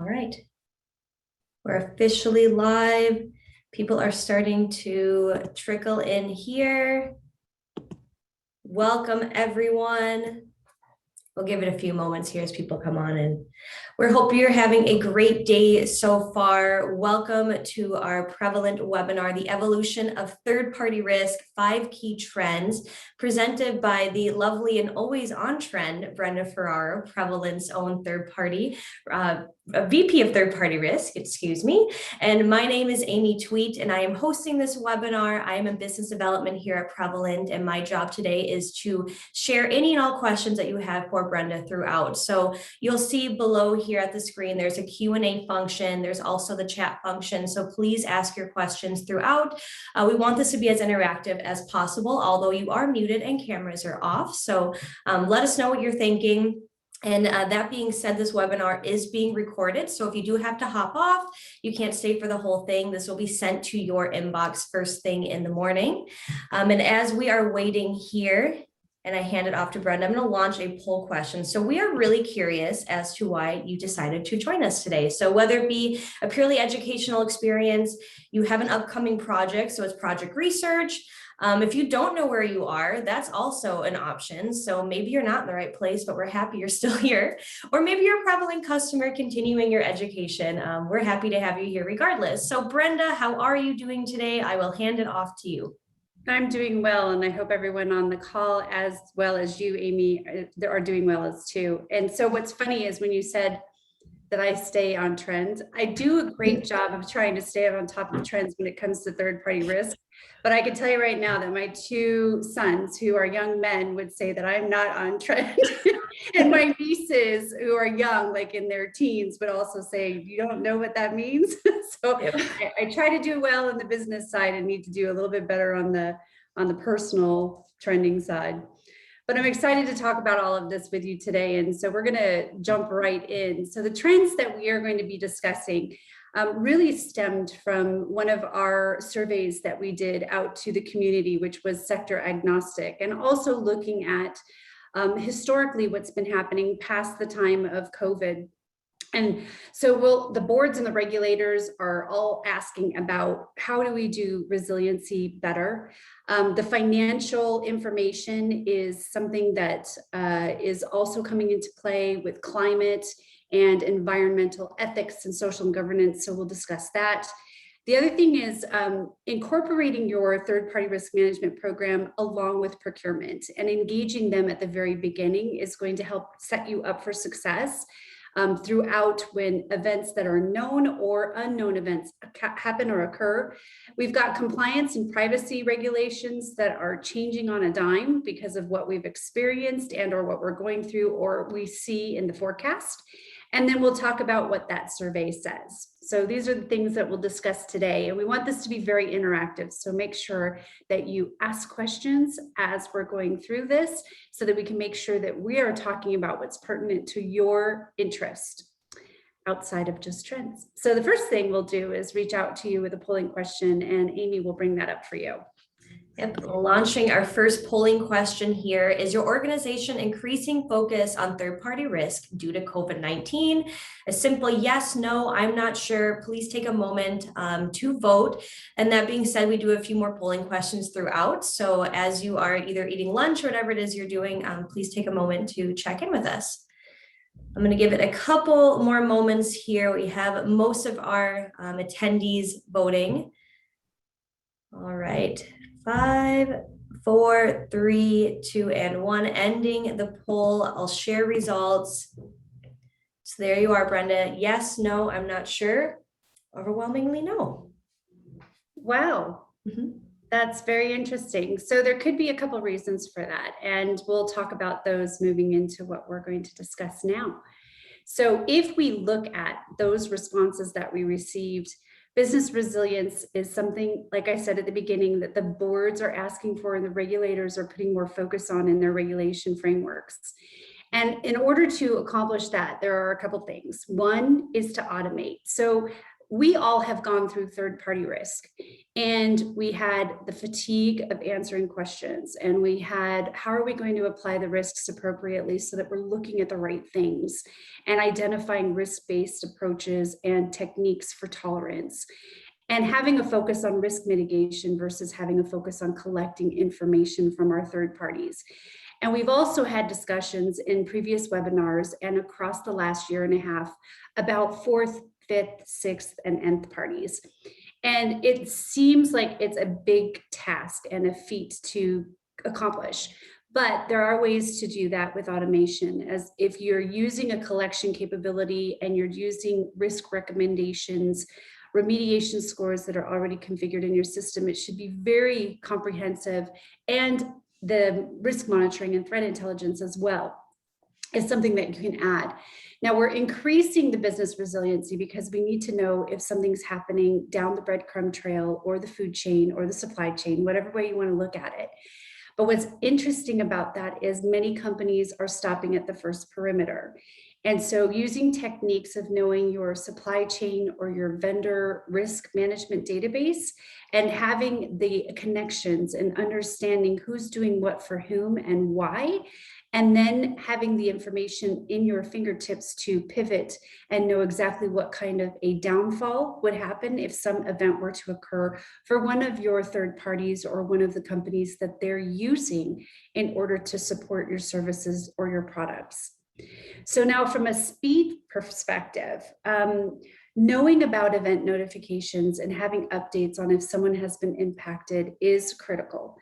All right, we're officially live. People are starting to trickle in here. Welcome, everyone. We'll give it a few moments here as people come on in. We hope you're having a great day so far. Welcome to our Prevalent webinar, The Evolution of Third-Party Risk, 5 Key Trends, presented by the lovely and always on trend, Brenda Ferraro, Prevalent's own third-party, VP of Third-Party Risk, excuse me. And my name is Amy Tweet, and I am hosting this webinar. I am in business development here at Prevalent, and my job today is to share any and all questions that you have for Brenda throughout. So you'll see below here at the screen, there's a Q&A function. There's also the chat function. So please ask your questions throughout. We want this to be as interactive as possible, although you are muted and cameras are off. So let us know what you're thinking. And that being said, this webinar is being recorded. So if you do have to hop off, you can't stay for the whole thing. This will be sent to your inbox first thing in the morning. And as we are waiting here, and I hand it off to Brenda, I'm going to launch a poll question. So we are really curious as to why you decided to join us today. So whether it be a purely educational experience, you have an upcoming project, so it's project research. If you don't know where you are, that's also an option. So maybe you're not in the right place, but we're happy you're still here. Or maybe you're a Prevalent customer continuing your education. We're happy to have you here regardless. So Brenda, how are you doing today? I will hand it off to you. I'm doing well, and I hope everyone on the call, as well as you, Amy, are doing well as too. And so what's funny is when you said that I stay on trends, I do a great job of trying to stay on top of trends when it comes to third-party risk. But I can tell you right now that my 2 sons, who are young men, would say that I'm not on trend. And my nieces, who are young, like in their teens, would also say, you don't know what that means. So I try to do well in the business side and need to do a little bit better on the personal trending side. But I'm excited to talk about all of this with you today. And so we're going to jump right in. So the trends that we are going to be discussing really stemmed from one of our surveys that we did out to the community, which was sector agnostic, and also looking at historically what's been happening past the time of COVID. And so the boards and the regulators are all asking about how do we do resiliency better? The financial information is something that is also coming into play with climate and environmental ethics and social governance. So we'll discuss that. The other thing is incorporating your third-party risk management program along with procurement, and engaging them at the very beginning is going to help set you up for success throughout when events that are known or unknown events happen or occur. We've got compliance and privacy regulations that are changing on a dime because of what we've experienced and or what we're going through or we see in the forecast. And then we'll talk about what that survey says. So these are the things that we'll discuss today. And we want this to be very interactive. So make sure that you ask questions as we're going through this so that we can make sure that we are talking about what's pertinent to your interest outside of just trends. So the first thing we'll do is reach out to you with a polling question, and Amy will bring that up for you. Yep, launching our first polling question here. Is your organization increasing focus on third-party risk due to COVID-19? A simple yes, no, I'm not sure. Please take a moment to vote. And that being said, we do a few more polling questions throughout. So as you are either eating lunch or whatever it is you're doing, please take a moment to check in with us. I'm going to give it a couple more moments here. We have most of our attendees voting. All right. 5, 4, 3, 2, and 1. Ending the poll. I'll share results. So there you are, Brenda. Yes, no, I'm not sure. Overwhelmingly no. Wow. That's very interesting. So there could be a couple reasons for that, and we'll talk about those moving into what we're going to discuss now. So if we look at those responses that we received, business resilience is something, like I said at the beginning, that the boards are asking for and the regulators are putting more focus on in their regulation frameworks. And in order to accomplish that, there are a couple things. One is to automate. So we all have gone through third-party risk, and we had the fatigue of answering questions, and we had, how are we going to apply the risks appropriately so that we're looking at the right things and identifying risk-based approaches and techniques for tolerance, and having a focus on risk mitigation versus having a focus on collecting information from our third parties. And we've also had discussions in previous webinars and across the last year and a half about fourth, fifth, sixth, and nth parties. And it seems like it's a big task and a feat to accomplish, but there are ways to do that with automation. As if you're using a collection capability and you're using risk recommendations, remediation scores that are already configured in your system, it should be very comprehensive, and the risk monitoring and threat intelligence as well is something that you can add. Now we're increasing the business resiliency because we need to know if something's happening down the breadcrumb trail or the food chain or the supply chain, whatever way you want to look at it. But what's interesting about that is many companies are stopping at the first perimeter. And so using techniques of knowing your supply chain or your vendor risk management database and having the connections and understanding who's doing what for whom and why, and then having the information in your fingertips to pivot and know exactly what kind of a downfall would happen if some event were to occur for one of your third parties or one of the companies that they're using in order to support your services or your products. So now from a speed perspective, knowing about event notifications and having updates on if someone has been impacted is critical.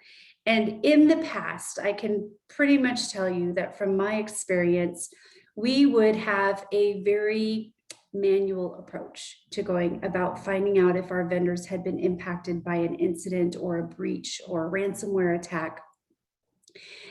And in the past, I can pretty much tell you that from my experience, we would have a very manual approach to going about finding out if our vendors had been impacted by an incident or a breach or a ransomware attack.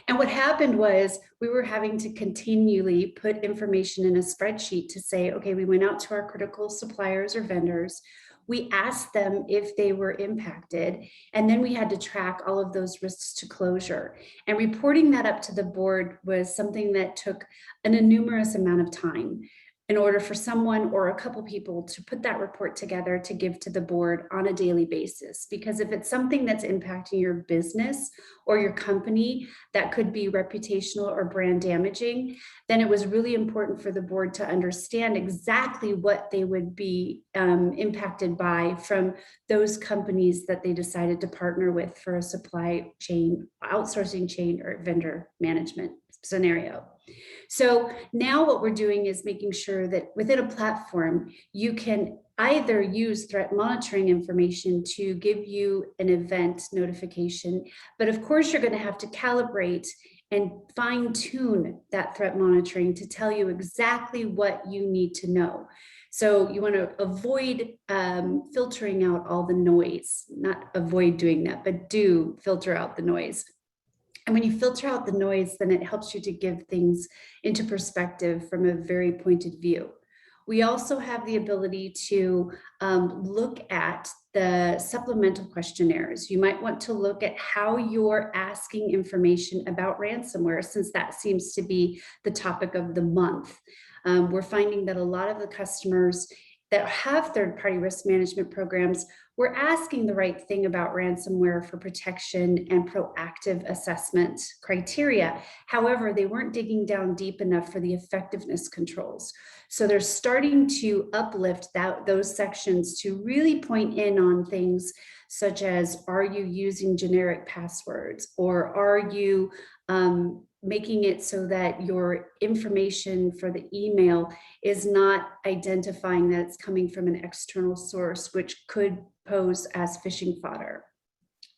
And what happened was we were having to continually put information in a spreadsheet to say, okay, we went out to our critical suppliers or vendors. We asked them if they were impacted, and then we had to track all of those risks to closure. And reporting that up to the board was something that took an enormous amount of time in order for someone or a couple people to put that report together to give to the board on a daily basis. Because if it's something that's impacting your business or your company that could be reputational or brand damaging, then it was really important for the board to understand exactly what they would be impacted by from those companies that they decided to partner with for a supply chain, outsourcing chain, or vendor management scenario. So now what we're doing is making sure that within a platform, you can either use threat monitoring information to give you an event notification, but of course you're going to have to calibrate and fine tune that threat monitoring to tell you exactly what you need to know. So you want to avoid filtering out all the noise, not avoid doing that, but do filter out the noise. And when you filter out the noise, then it helps you to give things into perspective from a very pointed view. We also have the ability to look at the supplemental questionnaires. You might want to look at how you're asking information about ransomware, since that seems to be the topic of the month. We're finding that a lot of the customers that have third-party risk management programs were asking the right thing about ransomware for protection and proactive assessment criteria. However, they weren't digging down deep enough for the effectiveness controls. So they're starting to uplift those sections to really point in on things such as, are you using generic passwords, or are you making it so that your information for the email is not identifying that it's coming from an external source, which could pose as phishing fodder.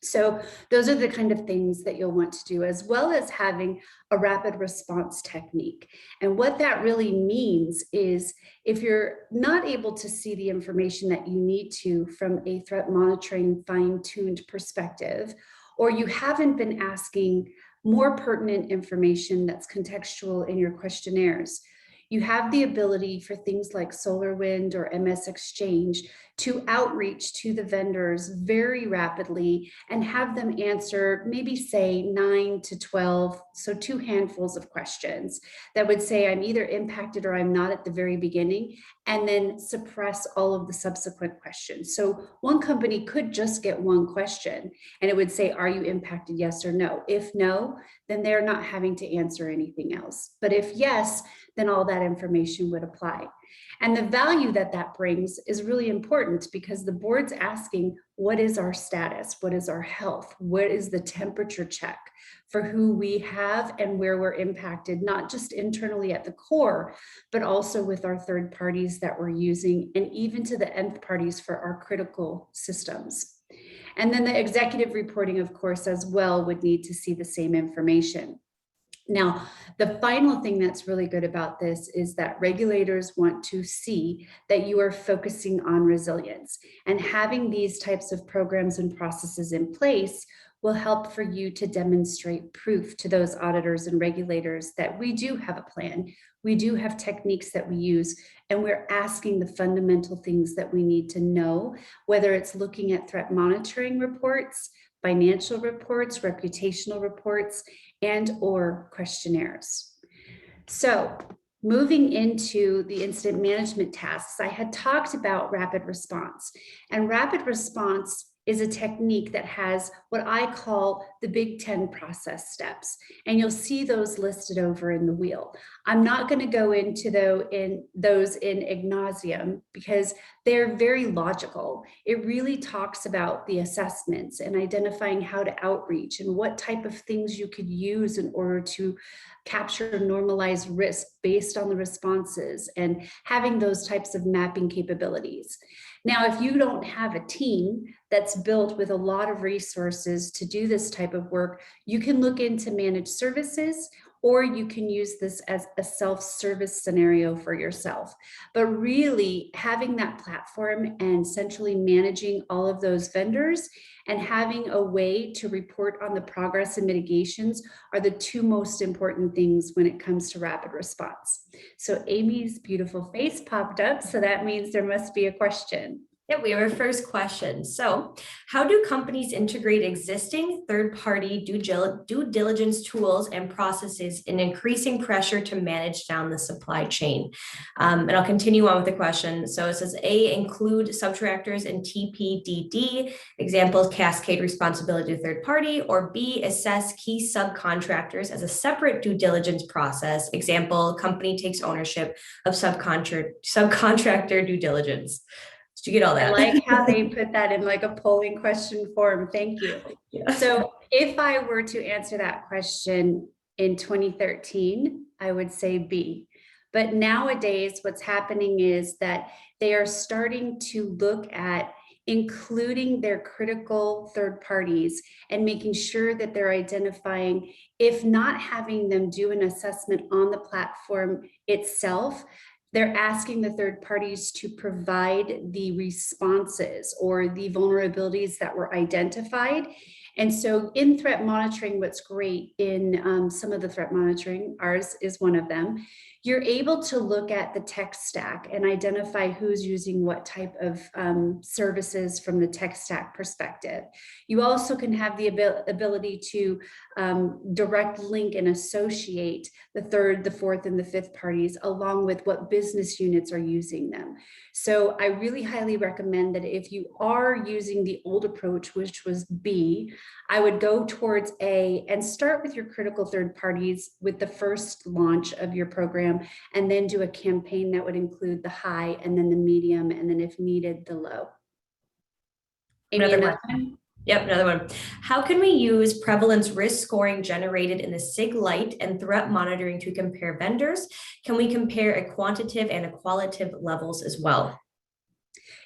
So those are the kind of things that you'll want to do, as well as having a rapid response technique. And what that really means is if you're not able to see the information that you need to from a threat monitoring fine-tuned perspective, or you haven't been asking more pertinent information that's contextual in your questionnaires, you have the ability for things like SolarWind or MS Exchange to outreach to the vendors very rapidly and have them answer maybe say 9 to 12, so 2 handfuls of questions that would say I'm either impacted or I'm not at the very beginning, and then suppress all of the subsequent questions. So one company could just get one question and it would say, are you impacted, yes or no? If no, then they're not having to answer anything else. But if yes, then all that information would apply. And the value that that brings is really important because the board's asking, what is our status? What is our health? What is the temperature check for who we have and where we're impacted, not just internally at the core, but also with our third parties that we're using and even to the nth parties for our critical systems. And then the executive reporting, of course, as well would need to see the same information. Now, the final thing that's really good about this is that regulators want to see that you are focusing on resilience, and having these types of programs and processes in place will help for you to demonstrate proof to those auditors and regulators that we do have a plan, we do have techniques that we use, and we're asking the fundamental things that we need to know, whether it's looking at threat monitoring reports, financial reports, reputational reports, and or questionnaires. So moving into the incident management tasks, I had talked about rapid response, and rapid response is a technique that has what I call the Big 10 process steps. And you'll see those listed over in the wheel. I'm not going to go into those in ad nauseam because they're very logical. It really talks about the assessments and identifying how to outreach and what type of things you could use in order to capture normalized risk based on the responses and having those types of mapping capabilities. Now, if you don't have a team that's built with a lot of resources to do this type of work, you can look into managed services, or you can use this as a self-service scenario for yourself. But really having that platform and centrally managing all of those vendors and having a way to report on the progress and mitigations are the 2 most important things when it comes to rapid response. So Amy's beautiful face popped up, so that means there must be a question. Yeah, we have our first question. So how do companies integrate existing third-party due diligence tools and processes in increasing pressure to manage down the supply chain? And I'll continue on with the question. So it says A, include subtractors in TPDD, examples, cascade responsibility to third party, or B, assess key subcontractors as a separate due diligence process, example, company takes ownership of subcontractor due diligence. Did you get all that? I like how they put that in like a polling question form. Thank you. Yeah. So if I were to answer that question in 2013, I would say B. But nowadays, what's happening is that they are starting to look at including their critical third parties and making sure that they're identifying, if not having them do an assessment on the platform itself, they're asking the third parties to provide the responses or the vulnerabilities that were identified. And so in threat monitoring, what's great in some of the threat monitoring, ours is one of them, you're able to look at the tech stack and identify who's using what type of services from the tech stack perspective. You also can have the ability to direct link and associate the third, the fourth, and the fifth parties along with what business units are using them. So I really highly recommend that if you are using the old approach, which was B, I would go towards A and start with your critical third parties with the first launch of your program, and then do a campaign that would include the high and then the medium, and then if needed, the low. Amy, another one? Yep, another one. How can we use Prevalent's risk scoring generated in the SIG Lite and threat monitoring to compare vendors? Can we compare a quantitative and a qualitative levels as well?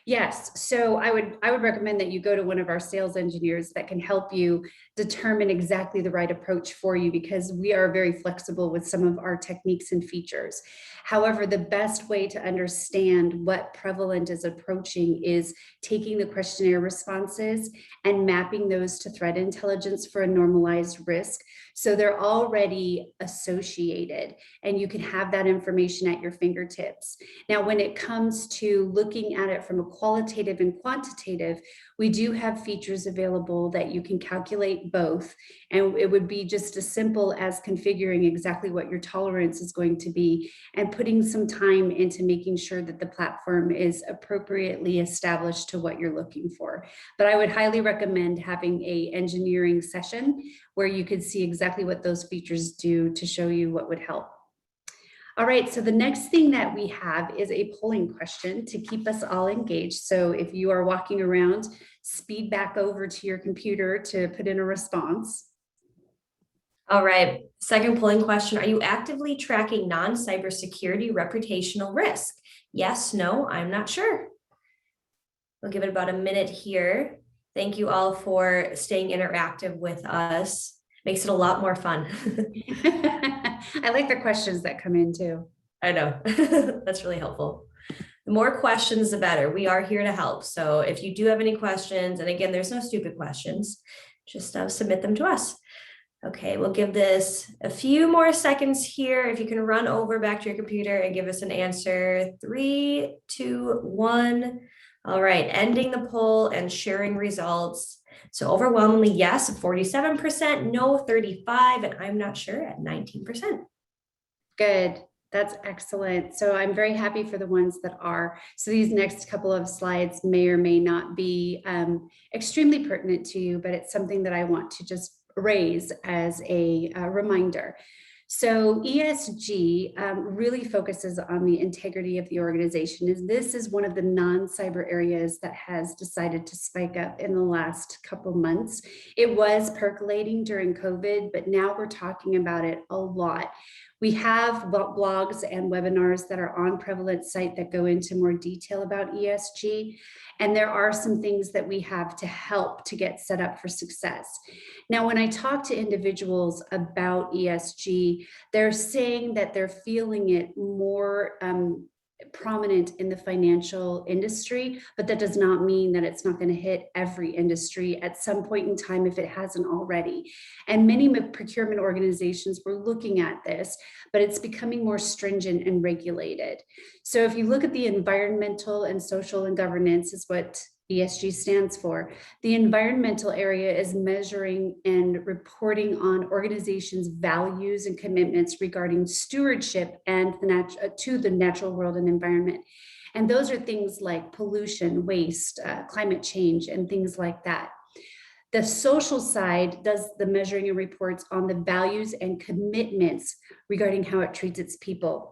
Yes, so I would recommend that you go to one of our sales engineers that can help you determine exactly the right approach for you, because we are very flexible with some of our techniques and features. However, the best way to understand what Prevalent is approaching is taking the questionnaire responses and mapping those to threat intelligence for a normalized risk. So they're already associated and you can have that information at your fingertips. Now, when it comes to looking at it from a qualitative and quantitative, we do have features available that you can calculate both. And it would be just as simple as configuring exactly what your tolerance is going to be and putting some time into making sure that the platform is appropriately established to what you're looking for. But I would highly recommend having an engineering session where you could see exactly what those features do to show you what would help. All right, so the next thing that we have is a polling question to keep us all engaged. So if you are walking around, speed back over to your computer to put in a response. All right, second polling question. Are you actively tracking non-cybersecurity reputational risk? Yes, no, I'm not sure. We'll give it about a minute here. Thank you all for staying interactive with us. Makes it a lot more fun. I like the questions that come in too. I know, that's really helpful. The more questions, the better. We are here to help. So if you do have any questions, and again, there's no stupid questions, just submit them to us. Okay, we'll give this a few more seconds here. If you can run over back to your computer and give us an answer. 3, 2, 1. All right, ending the poll and sharing results. So overwhelmingly yes, 47%, no 35, and I'm not sure at 19%. Good. That's excellent. So I'm very happy for the ones that are. So these next couple of slides may or may not be extremely pertinent to you, but it's something that I want to just raise as a reminder. So ESG really focuses on the integrity of the organization. This is one of the non-cyber areas that has decided to spike up in the last couple months. It was percolating during COVID, but now we're talking about it a lot. We have blogs and webinars that are on Prevalent site that go into more detail about ESG. And there are some things that we have to help to get set up for success. Now, when I talk to individuals about ESG, they're saying that they're feeling it more prominent in the financial industry, but that does not mean that it's not going to hit every industry at some point in time if it hasn't already. And many procurement organizations were looking at this, but it's becoming more stringent and regulated. So if you look at the environmental and social and governance is what ESG stands for. The environmental area is measuring and reporting on organizations' values and commitments regarding stewardship and to the natural world and environment. And those are things like pollution, waste, climate change, and things like that. The social side does the measuring and reports on the values and commitments regarding how it treats its people.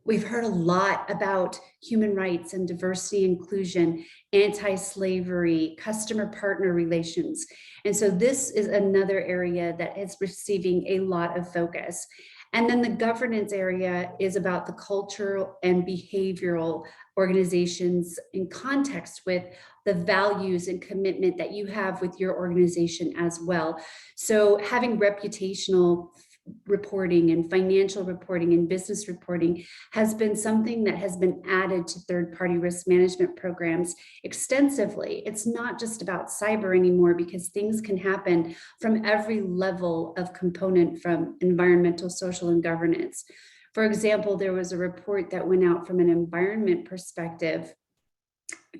We've heard a lot about human rights and diversity, inclusion, anti-slavery, customer partner relations. And so this is another area that is receiving a lot of focus. And then the governance area is about the cultural and behavioral organizations in context with the values and commitment that you have with your organization as well. So having reputational reporting and financial reporting and business reporting has been something that has been added to third-party risk management programs extensively. It's not just about cyber anymore because things can happen from every level of component from environmental, social, and governance. For example, there was a report that went out from an environment perspective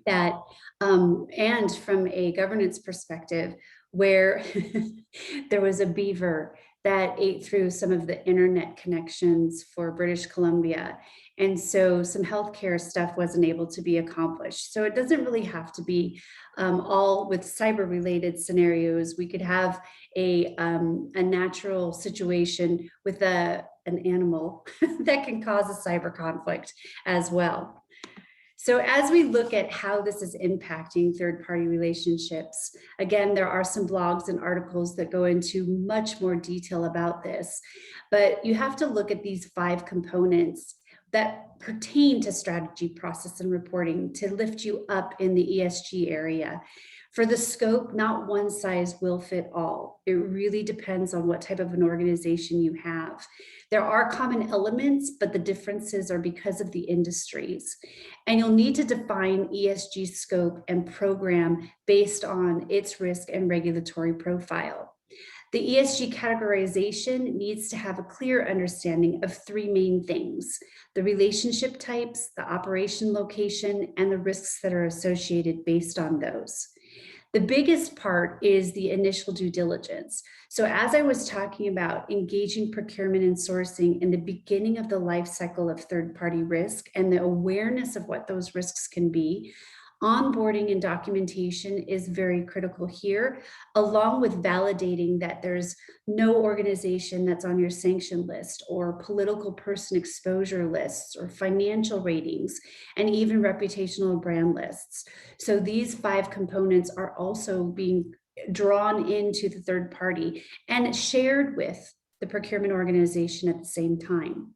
that, and from a governance perspective, where there was a beaver that ate through some of the internet connections for British Columbia. And so some healthcare stuff wasn't able to be accomplished. So it doesn't really have to be all with cyber related scenarios. We could have a natural situation with an animal that can cause a cyber conflict as well. So as we look at how this is impacting third-party relationships, again, there are some blogs and articles that go into much more detail about this, but you have to look at these 5 components that pertain to strategy, process, and reporting to lift you up in the ESG area. For the scope, not one size will fit all. It really depends on what type of an organization you have. There are common elements, but the differences are because of the industries. And you'll need to define ESG scope and program based on its risk and regulatory profile. The ESG categorization needs to have a clear understanding of three main things: the relationship types, the operation location, and the risks that are associated based on those. The biggest part is the initial due diligence. So as I was talking about engaging procurement and sourcing in the beginning of the life cycle of third-party risk and the awareness of what those risks can be, onboarding and documentation is very critical here, along with validating that there's no organization that's on your sanction list or political person exposure lists or financial ratings and even reputational brand lists. So these 5 components are also being drawn into the third party and shared with the procurement organization at the same time.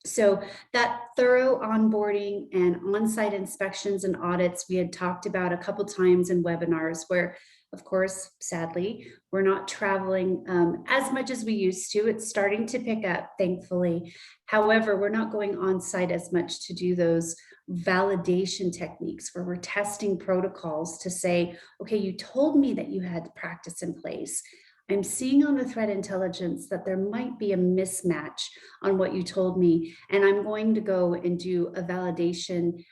So that thorough onboarding and on-site inspections and audits we had talked about a couple times in webinars where, of course, sadly, we're not traveling as much as we used to. It's starting to pick up, thankfully. However, we're not going on-site as much to do those validation techniques where we're testing protocols to say, okay, you told me that you had practice in place. I'm seeing on the threat intelligence that there might be a mismatch on what you told me, and I'm going to go and do a validation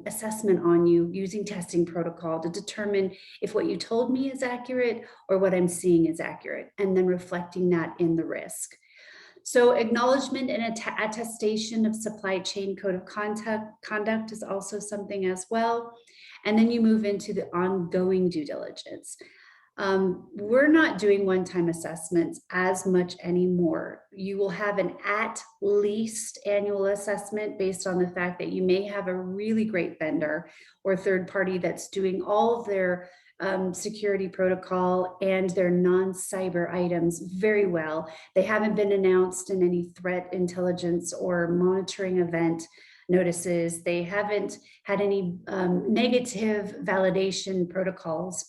assessment on you using testing protocol to determine if what you told me is accurate or what I'm seeing is accurate, and then reflecting that in the risk. So acknowledgement and attestation of supply chain code of conduct is also something as well. And then you move into the ongoing due diligence. We're not doing one-time assessments as much anymore. You will have an at least annual assessment based on the fact that you may have a really great vendor or third party that's doing all of their security protocol and their non-cyber items very well. They haven't been announced in any threat intelligence or monitoring event notices. They haven't had any negative validation protocols.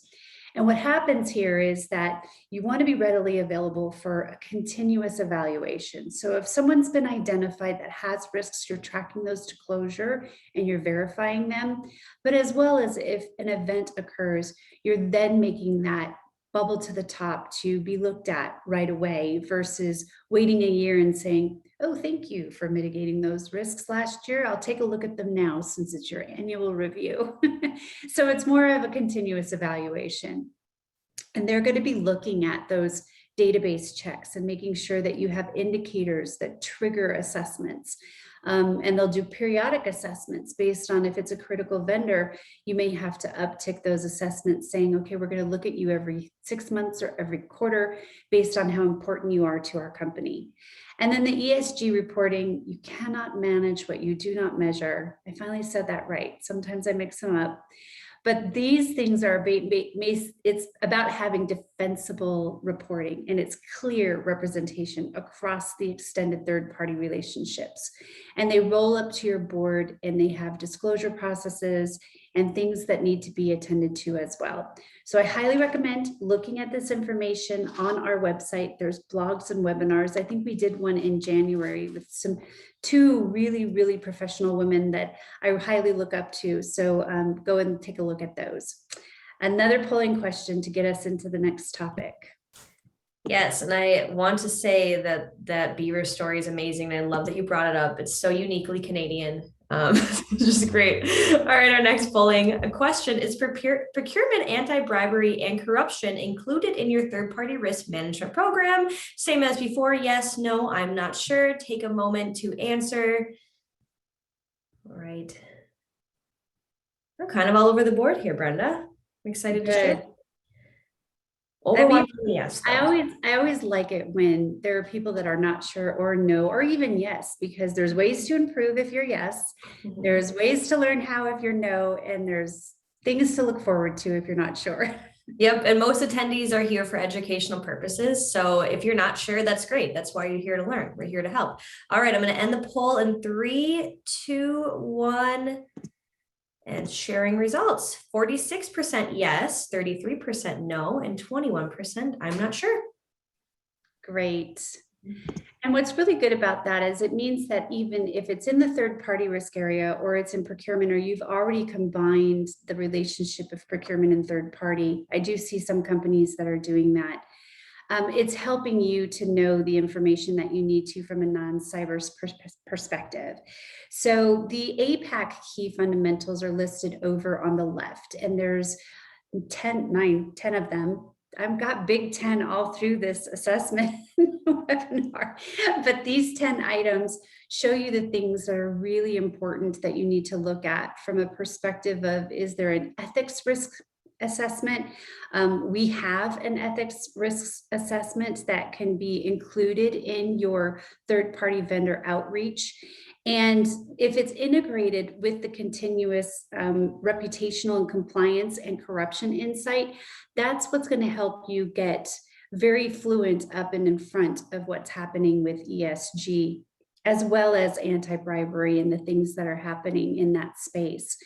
And what happens here is that you want to be readily available for a continuous evaluation. So if someone's been identified that has risks, you're tracking those to closure and you're verifying them. But as well as if an event occurs, you're then making that bubble to the top to be looked at right away versus waiting a year and saying, oh, thank you for mitigating those risks last year. I'll take a look at them now since it's your annual review. So it's more of a continuous evaluation. And they're going to be looking at those database checks and making sure that you have indicators that trigger assessments. And they'll do periodic assessments based on if it's a critical vendor, you may have to uptick those assessments saying, okay, we're going to look at you every 6 months or every quarter based on how important you are to our company. And then the ESG reporting, you cannot manage what you do not measure. I finally said that right. Sometimes I mix them up. But these things are, it's about having defensible reporting and it's clear representation across the extended third-party relationships. And they roll up to your board and they have disclosure processes and things that need to be attended to as well. So I highly recommend looking at this information on our website. There's blogs and webinars. I think we did one in January with two really professional women that I highly look up to. So go and take a look at those. Another polling question to get us into the next topic. Yes, and I want to say that Beaver story is amazing. And I love that you brought it up. It's so uniquely Canadian. It's just great. All right, our next polling question is: procurement, anti-bribery, and corruption included in your third-party risk management program? Same as before, yes, no, I'm not sure. Take a moment to answer. All right. We're kind of all over the board here, Brenda. I'm excited to share. Yes. I always like it when there are people that are not sure or no, or even yes, because there's ways to improve if you're yes, there's ways to learn how if you're no, and there's things to look forward to if you're not sure. Yep, and most attendees are here for educational purposes. So if you're not sure, that's great. That's why you're here to learn. We're here to help. All right, I'm going to end the poll in 3, 2, 1. And Let's sharing results. 46% yes, 33% no, and 21% I'm not sure. Great. And what's really good about that is it means that even if it's in the third party risk area or it's in procurement or you've already combined the relationship of procurement and third party, I do see some companies that are doing that. It's helping you to know the information that you need to from a non-cyber perspective. So the APAC key fundamentals are listed over on the left, and there's 10 of them. I've got big 10 all through this assessment webinar, but these 10 items show you the things that are really important that you need to look at from a perspective of, is there an ethics risk assessment? We have an ethics risk assessment that can be included in your third-party vendor outreach. And if it's integrated with the continuous reputational and compliance and corruption insight, that's what's going to help you get very fluent up and in front of what's happening with ESG, as well as anti-bribery and the things that are happening in that space.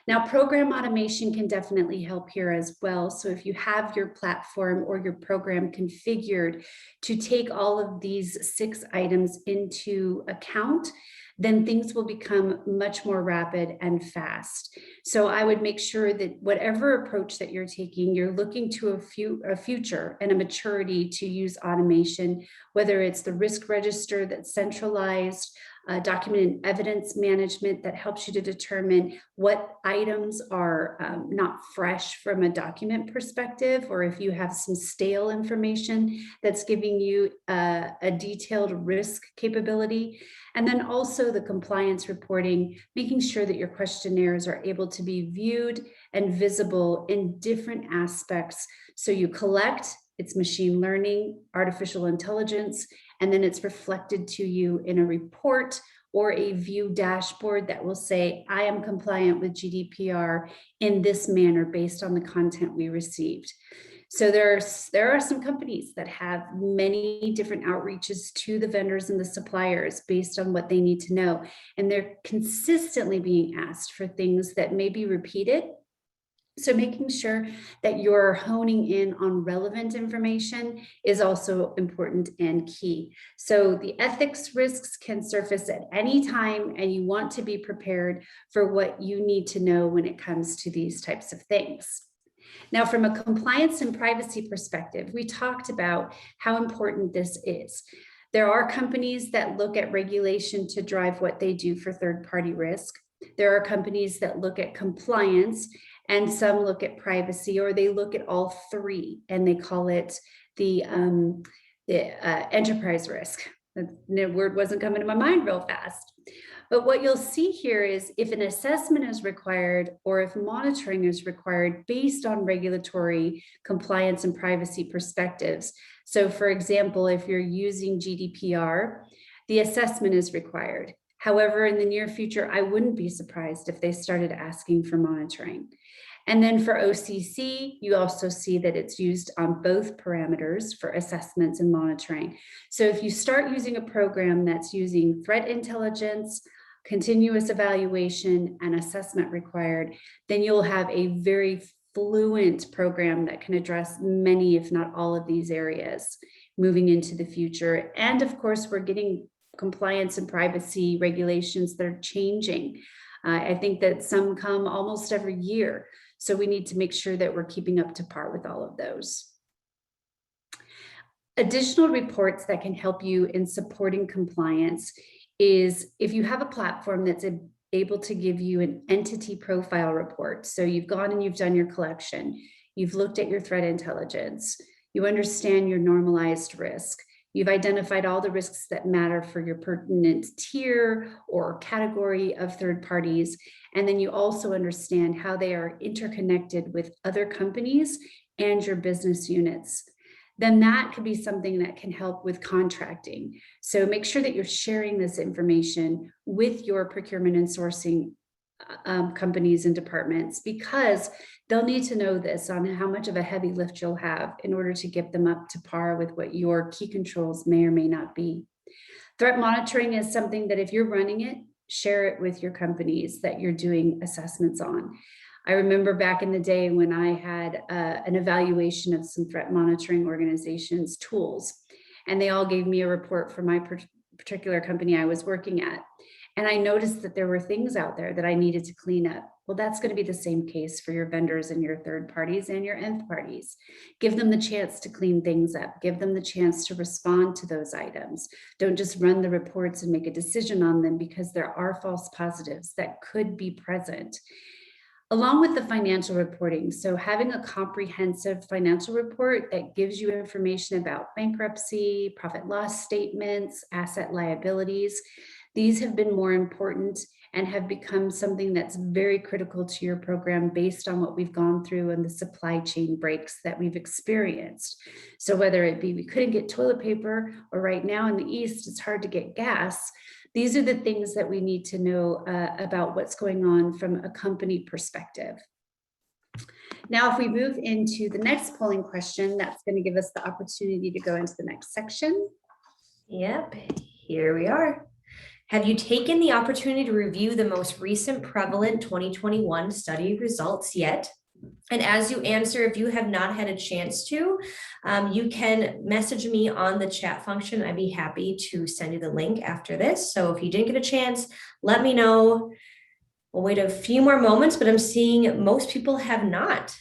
Now, program automation can definitely help here as well. So if you have your platform or your program configured to take all of these 6 items into account, then things will become much more rapid and fast. So I would make sure that whatever approach that you're taking, you're looking to a future and a maturity to use automation, whether it's the risk register that's centralized, document and evidence management that helps you to determine what items are not fresh from a document perspective, or if you have some stale information that's giving you a detailed risk capability. And then also the compliance reporting, making sure that your questionnaires are able to be viewed and visible in different aspects. So you collect, it's machine learning, artificial intelligence, and then it's reflected to you in a report or a view dashboard that will say, I am compliant with GDPR in this manner based on the content we received. So there are some companies that have many different outreaches to the vendors and the suppliers based on what they need to know. And they're consistently being asked for things that may be repeated. So making sure that you're honing in on relevant information is also important and key. So the ethics risks can surface at any time, and you want to be prepared for what you need to know when it comes to these types of things. Now, from a compliance and privacy perspective, we talked about how important this is. There are companies that look at regulation to drive what they do for third-party risk. There are companies that look at compliance, and some look at privacy, or they look at all three, and they call it the enterprise risk. The word wasn't coming to my mind real fast. But what you'll see here is if an assessment is required or if monitoring is required based on regulatory compliance and privacy perspectives. So for example, if you're using GDPR, the assessment is required. However, in the near future, I wouldn't be surprised if they started asking for monitoring. And then for OCC, you also see that it's used on both parameters for assessments and monitoring. So if you start using a program that's using threat intelligence, continuous evaluation, and assessment required, then you'll have a very fluent program that can address many, if not all of these areas moving into the future. And of course, we're getting compliance and privacy regulations that are changing. I think that some come almost every year. So we need to make sure that we're keeping up to par with all of those. Additional reports that can help you in supporting compliance is if you have a platform that's able to give you an entity profile report. So you've gone and you've done your collection, you've looked at your threat intelligence, you understand your normalized risk, you've identified all the risks that matter for your pertinent tier or category of third parties, and then you also understand how they are interconnected with other companies and your business units. Then that could be something that can help with contracting. So make sure that you're sharing this information with your procurement and sourcing companies and departments, because they'll need to know this on how much of a heavy lift you'll have in order to get them up to par with what your key controls may or may not be. Threat monitoring is something that if you're running it, share it with your companies that you're doing assessments on. I remember back in the day when I had an evaluation of some threat monitoring organizations' tools, and they all gave me a report for my particular company I was working at. And I noticed that there were things out there that I needed to clean up. Well, that's going to be the same case for your vendors and your third parties and your nth parties. Give them the chance to clean things up. Give them the chance to respond to those items. Don't just run the reports and make a decision on them, because there are false positives that could be present. Along with the financial reporting, so having a comprehensive financial report that gives you information about bankruptcy, profit loss statements, asset liabilities, these have been more important and have become something that's very critical to your program based on what we've gone through and the supply chain breaks that we've experienced. So whether it be we couldn't get toilet paper, or right now in the East, it's hard to get gas, these are the things that we need to know about what's going on from a company perspective. Now, if we move into the next polling question, that's going to give us the opportunity to go into the next section. Yep, here we are. Have you taken the opportunity to review the most recent Prevalent 2021 study results yet? And as you answer, if you have not had a chance to, you can message me on the chat function. I'd be happy to send you the link after this. So if you didn't get a chance, let me know. We'll wait a few more moments, but I'm seeing most people have not.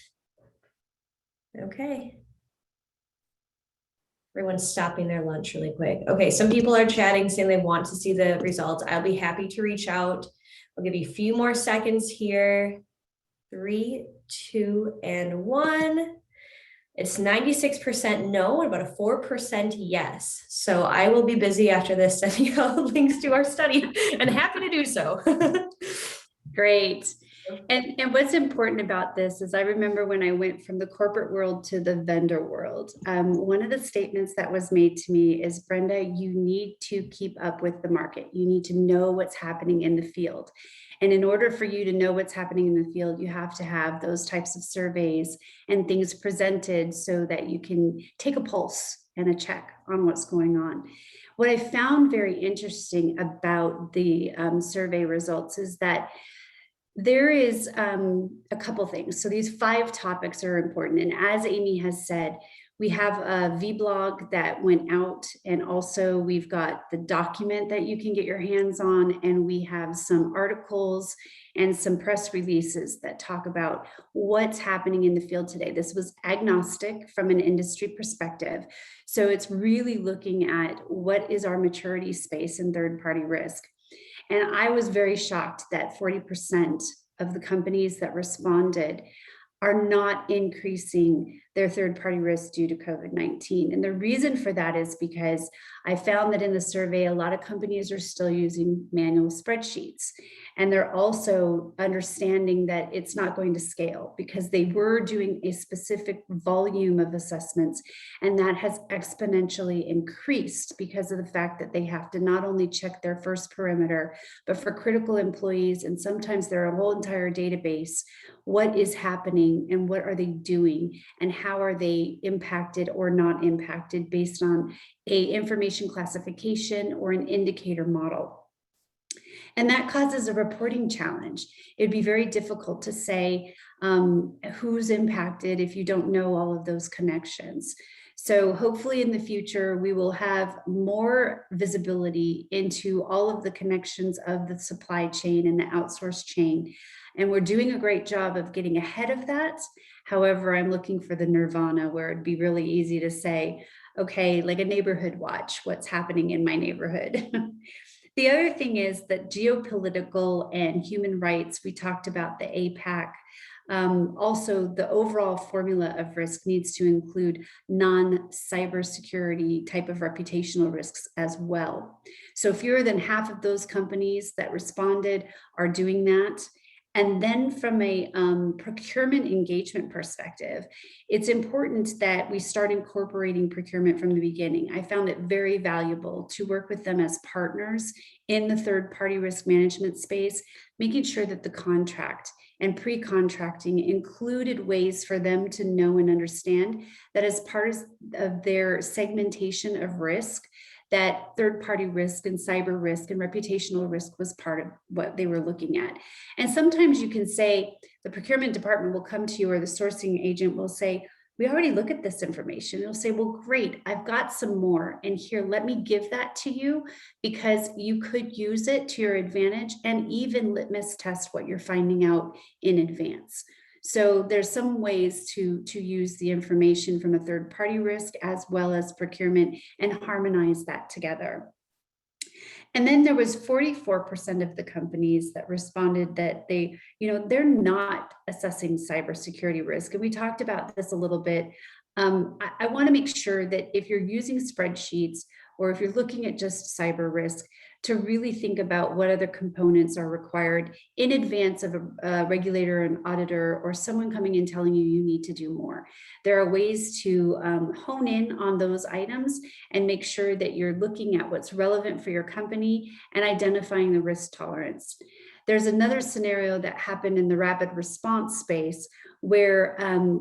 Okay. Everyone's stopping their lunch really quick. Okay, some people are chatting saying they want to see the results. I'll be happy to reach out. I'll give you a few more seconds here. 3, 2, and 1. It's 96% no, and about a 4% yes. So I will be busy after this sending out links to our study, and happy to do so. Great. And what's important about this is I remember when I went from the corporate world to the vendor world, one of the statements that was made to me is, Brenda, you need to keep up with the market. You need to know what's happening in the field. And in order for you to know what's happening in the field, you have to have those types of surveys and things presented so that you can take a pulse and a check on what's going on. What I found very interesting about the survey results is that there is a couple things. So these 5 topics are important. And as Amy has said, we have a vlog that went out, and also we've got the document that you can get your hands on, and we have some articles and some press releases that talk about what's happening in the field today. This was agnostic from an industry perspective. So it's really looking at what is our maturity space in third-party risk. And I was very shocked that 40% of the companies that responded are not increasing their third-party risk due to COVID-19. And the reason for that is because I found that in the survey, a lot of companies are still using manual spreadsheets. And they're also understanding that it's not going to scale because they were doing a specific volume of assessments. And that has exponentially increased because of the fact that they have to not only check their first perimeter, but for critical employees, and sometimes their whole entire database, what is happening and what are they doing and how are they impacted or not impacted based on a information classification or an indicator model. And that causes a reporting challenge. It'd be very difficult to say who's impacted if you don't know all of those connections. So hopefully in the future, we will have more visibility into all of the connections of the supply chain and the outsource chain. And we're doing a great job of getting ahead of that. However, I'm looking for the nirvana where it'd be really easy to say, okay, like a neighborhood watch, what's happening in my neighborhood. The other thing is that geopolitical and human rights, we talked about the APAC. Also, the overall formula of risk needs to include non-cybersecurity type of reputational risks as well. So fewer than half of those companies that responded are doing that. And then from a procurement engagement perspective, it's important that we start incorporating procurement from the beginning. I found it very valuable to work with them as partners in the third-party risk management space, making sure that the contract and pre-contracting included ways for them to know and understand that as part of their segmentation of risk, that third-party risk and cyber risk and reputational risk was part of what they were looking at. And sometimes you can say, the procurement department will come to you, or the sourcing agent will say, we already look at this information. They'll say, well, great, I've got some more. And here, let me give that to you because you could use it to your advantage and even litmus test what you're finding out in advance. So there's some ways to use the information from a third-party risk as well as procurement and harmonize that together. And then there was 44% of the companies that responded that they're not assessing cybersecurity risk. And we talked about this a little bit. I want to make sure that if you're using spreadsheets or if you're looking at just cyber risk, to really think about what other components are required in advance of a regulator, an auditor, or someone coming in telling you need to do more. There are ways to hone in on those items and make sure that you're looking at what's relevant for your company and identifying the risk tolerance. There's another scenario that happened in the rapid response space where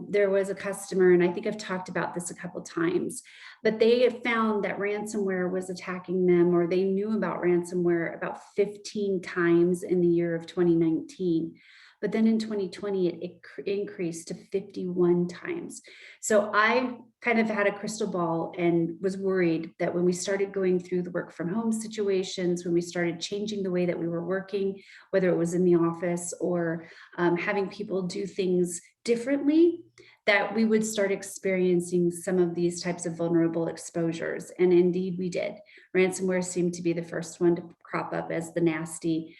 there was a customer, and I think I've talked about this a couple times, but they had found that ransomware was attacking them, or they knew about ransomware about 15 times in the year of 2019. But then in 2020, it increased to 51 times. So I kind of had a crystal ball and was worried that when we started going through the work from home situations, when we started changing the way that we were working, whether it was in the office or having people do things differently, that we would start experiencing some of these types of vulnerable exposures. And indeed we did. Ransomware seemed to be the first one to crop up as the nasty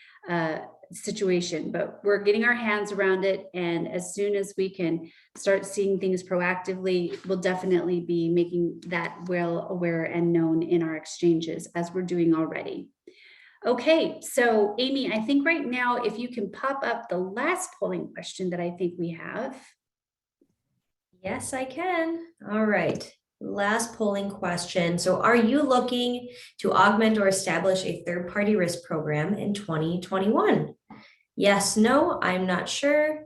situation, but we're getting our hands around it. And as soon as we can start seeing things proactively, we'll definitely be making that well aware and known in our exchanges as we're doing already. Okay, so Amy, I think right now, if you can pop up the last polling question that I think we have. Yes, I can. All right. Last polling question. So are you looking to augment or establish a third-party risk program in 2021? Yes, no, I'm not sure.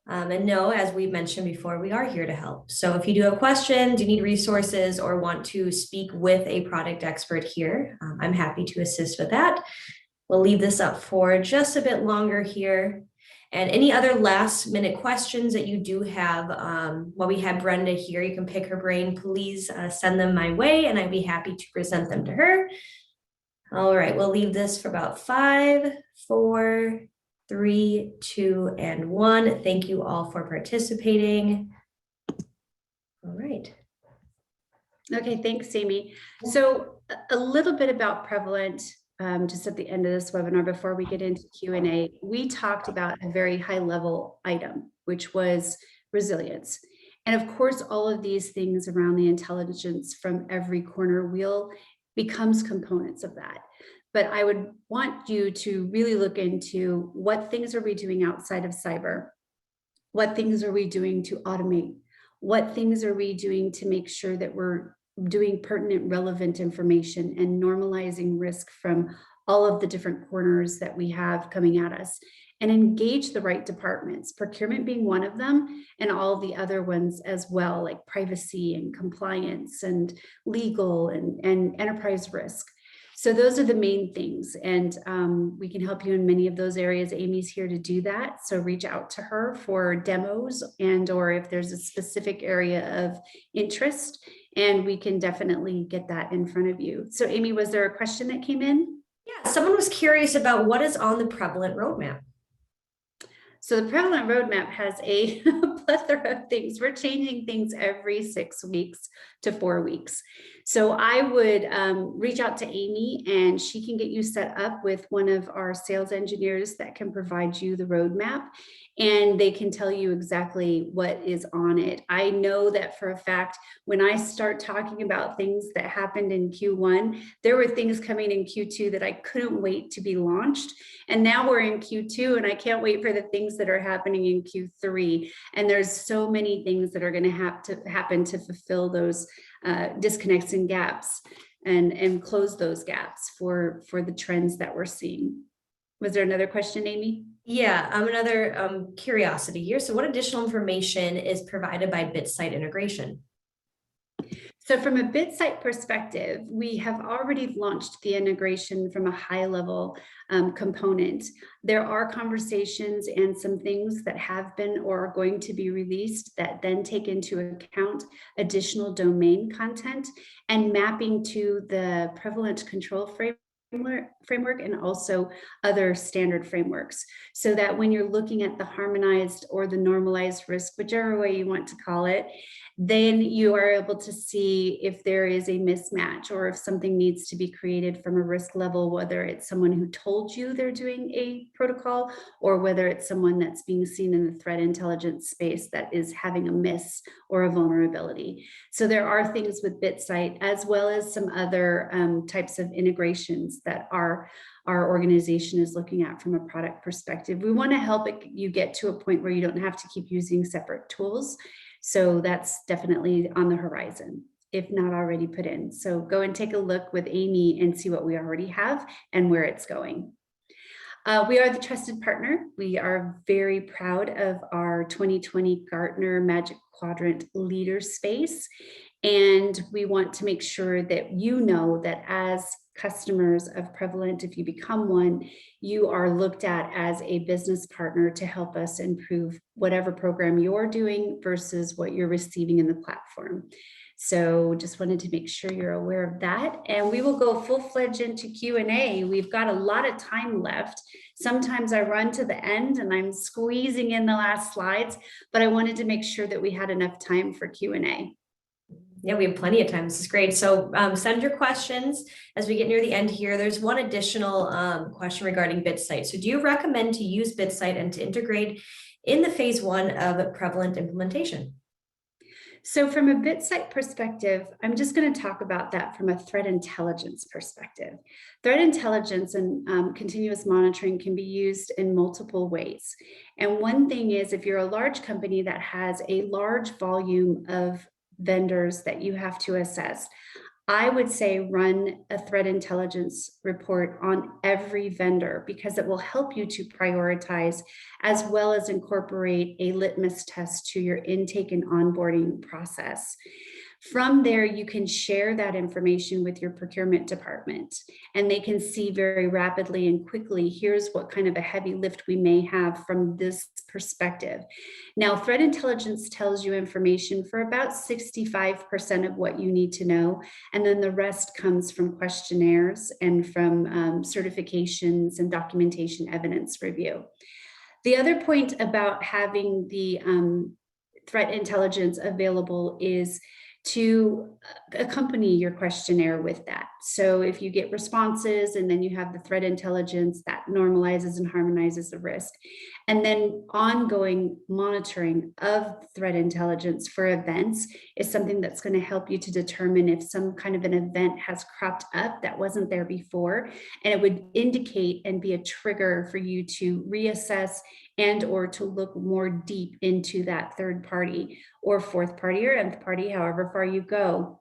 And no, as we mentioned before, we are here to help. So if you do have questions, you need resources, or want to speak with a product expert here, I'm happy to assist with that. We'll leave this up for just a bit longer here. And any other last minute questions that you do have, while we have Brenda here, you can pick her brain, please send them my way and I'd be happy to present them to her. All right, we'll leave this for about 5, 4, 3, 2, and 1. Thank you all for participating. All right. Okay, thanks, Amy. So a little bit about Prevalent. Just at the end of this webinar, before we get into Q&A, we talked about a very high level item, which was resilience. And of course, all of these things around the intelligence from every corner wheel becomes components of that. But I would want you to really look into what things are we doing outside of cyber? What things are we doing to automate? What things are we doing to make sure that we're doing pertinent, relevant information and normalizing risk from all of the different corners that we have coming at us, and engage the right departments, procurement being one of them, and all the other ones as well, like privacy and compliance and legal and enterprise risk. So those are the main things, and we can help you in many of those areas. Amy's here to do that, so reach out to her for demos and or if there's a specific area of interest, and we can definitely get that in front of you. So Amy, was there a question that came in? Yeah, someone was curious about what is on the Prevalent roadmap. So the Prevalent roadmap has a plethora of things. We're changing things every 6 weeks to 4 weeks. So I would reach out to Amy and she can get you set up with one of our sales engineers that can provide you the roadmap, and they can tell you exactly what is on it. I know that for a fact, when I start talking about things that happened in Q1, there were things coming in Q2 that I couldn't wait to be launched. And now we're in Q2 and I can't wait for the things that are happening in Q3. And there's so many things that are going to have to happen to fulfill those disconnects and gaps and close those gaps for the trends that we're seeing. Was there another question, Amy? Yeah, another curiosity here. So what additional information is provided by Bitsight Integration? So from a Bitsight perspective, we have already launched the integration from a high level component. There are conversations and some things that have been or are going to be released that then take into account additional domain content and mapping to the Prevalent control framework and also other standard frameworks, so that when you're looking at the harmonized or the normalized risk, whichever way you want to call it, then you are able to see if there is a mismatch or if something needs to be created from a risk level, whether it's someone who told you they're doing a protocol or whether it's someone that's being seen in the threat intelligence space that is having a miss or a vulnerability. So there are things with Bitsight as well as some other types of integrations that our organization is looking at from a product perspective. We want to help you get to a point where you don't have to keep using separate tools. So that's definitely on the horizon, if not already put in. So go and take a look with Amy and see what we already have and where it's going. We are the trusted partner. We are very proud of our 2020 Gartner Magic Quadrant leader space. And we want to make sure that you know that as customers of Prevalent, if you become one, you are looked at as a business partner to help us improve whatever program you're doing versus what you're receiving in the platform. So just wanted to make sure you're aware of that. And we will go full-fledged into Q&A. We've got a lot of time left. Sometimes I run to the end and I'm squeezing in the last slides, but I wanted to make sure that we had enough time for Q&A. Yeah, we have plenty of time. This is great. So send your questions as we get near the end here. There's one additional question regarding Bitsight. So do you recommend to use Bitsight and to integrate in the phase 1 of Prevalent implementation? So from a Bitsight perspective, I'm just going to talk about that from a threat intelligence perspective. Threat intelligence and continuous monitoring can be used in multiple ways. And one thing is, if you're a large company that has a large volume of vendors that you have to assess, I would say run a threat intelligence report on every vendor because it will help you to prioritize as well as incorporate a litmus test to your intake and onboarding process. From there, you can share that information with your procurement department, and they can see very rapidly and quickly, here's what kind of a heavy lift we may have from this perspective. Now, threat intelligence tells you information for about 65% of what you need to know, and then the rest comes from questionnaires and from certifications and documentation evidence review. The other point about having the threat intelligence available is to accompany your questionnaire with that. So if you get responses and then you have the threat intelligence that normalizes and harmonizes the risk, and then ongoing monitoring of threat intelligence for events is something that's going to help you to determine if some kind of an event has cropped up that wasn't there before, and it would indicate and be a trigger for you to reassess and or to look more deep into that third party or fourth party or nth party, however far you go,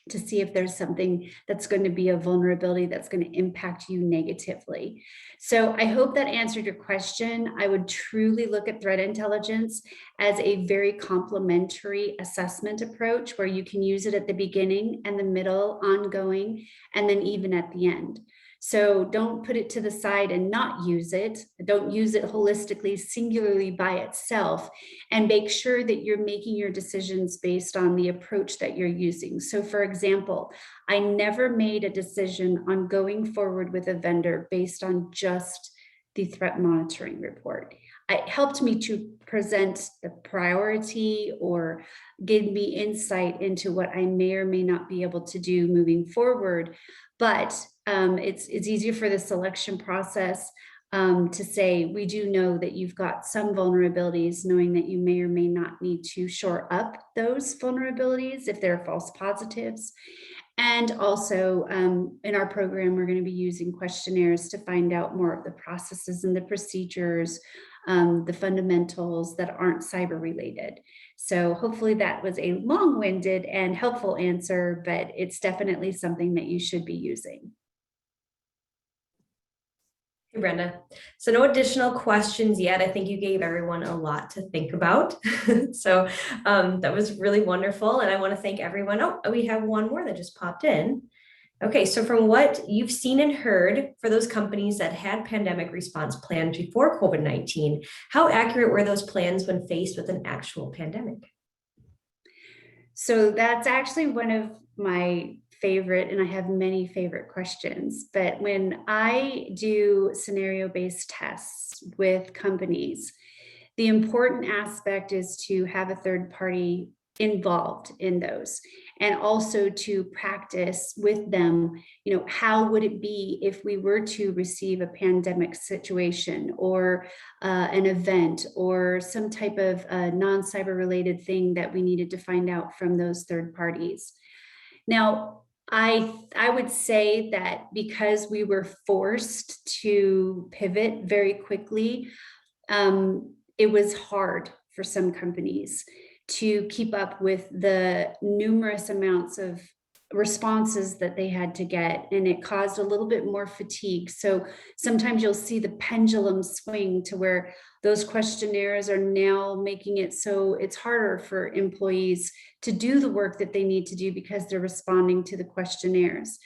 to see if there's something that's going to be a vulnerability that's going to impact you negatively. So I hope that answered your question. I would truly look at threat intelligence as a very complementary assessment approach where you can use it at the beginning and the middle, ongoing, and then even at the end. So don't put it to the side and not use it. Don't use it holistically, singularly by itself, and make sure that you're making your decisions based on the approach that you're using. So for example, I never made a decision on going forward with a vendor based on just the threat monitoring report. It helped me to present the priority or give me insight into what I may or may not be able to do moving forward. But it's easier for the selection process to say, we do know that you've got some vulnerabilities, knowing that you may or may not need to shore up those vulnerabilities if they're false positives. And also in our program, we're going to be using questionnaires to find out more of the processes and the procedures, the fundamentals that aren't cyber related. So hopefully that was a long-winded and helpful answer, but it's definitely something that you should be using. Hey, Brenda. So no additional questions yet. I think you gave everyone a lot to think about. So that was really wonderful. And I want to thank everyone. Oh, we have one more that just popped in. Okay, so from what you've seen and heard for those companies that had pandemic response plans before COVID-19, how accurate were those plans when faced with an actual pandemic? So that's actually one of my favorite, and I have many favorite questions, but when I do scenario-based tests with companies, the important aspect is to have a third party involved in those, and also to practice with them, how would it be if we were to receive a pandemic situation or an event or some type of non-cyber related thing that we needed to find out from those third parties. Now, I would say that because we were forced to pivot very quickly, it was hard for some companies to keep up with the numerous amounts of responses that they had to get, and it caused a little bit more fatigue. So sometimes you'll see the pendulum swing to where those questionnaires are now making it so it's harder for employees to do the work that they need to do because they're responding to the questionnaires.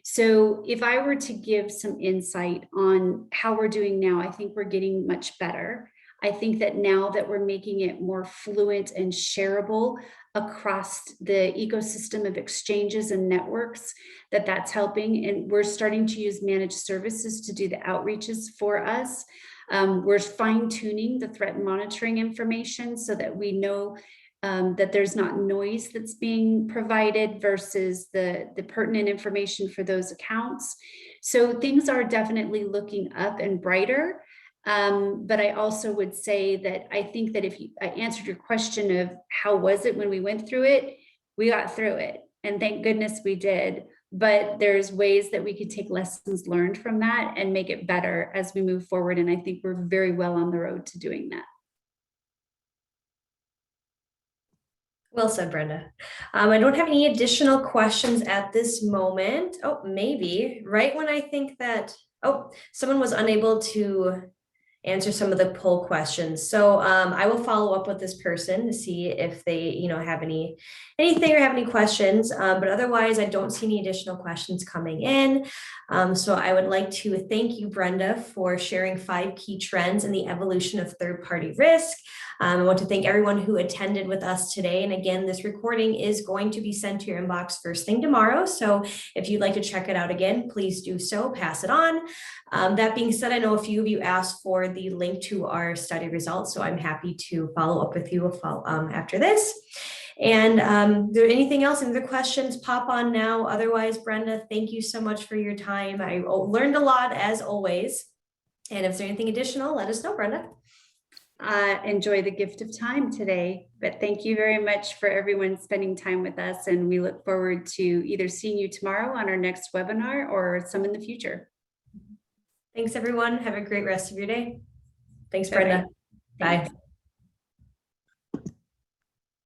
So if I were to give some insight on how we're doing now, I think we're getting much better. I think that now that we're making it more fluent and shareable across the ecosystem of exchanges and networks, that's helping. And we're starting to use managed services to do the outreaches for us. We're fine tuning the threat monitoring information so that we know that there's not noise that's being provided versus the pertinent information for those accounts. So things are definitely looking up and brighter. But I also would say that I think that if I answered your question of how was it when we went through it, we got through it, and thank goodness we did. But there's ways that we could take lessons learned from that and make it better as we move forward. And I think we're very well on the road to doing that. Well said, Brenda. I don't have any additional questions at this moment. Oh, maybe right when I think that, someone was unable to answer some of the poll questions. So I will follow up with this person to see if they, have anything or have any questions. But otherwise, I don't see any additional questions coming in. So I would like to thank you, Brenda, for sharing 5 key trends in the evolution of third-party risk. I want to thank everyone who attended with us today. And again, this recording is going to be sent to your inbox first thing tomorrow. So if you'd like to check it out again, please do so, pass it on. That being said, I know a few of you asked for the link to our study results, so I'm happy to follow up with you after this. And there anything else, any other questions, pop on now. Otherwise, Brenda, thank you so much for your time. I learned a lot as always. And if there's anything additional, let us know, Brenda. Enjoy the gift of time today, but thank you very much for everyone spending time with us. And we look forward to either seeing you tomorrow on our next webinar or some in the future. Thanks, everyone. Have a great rest of your day. Thanks, Brenda. Bye-bye. Bye.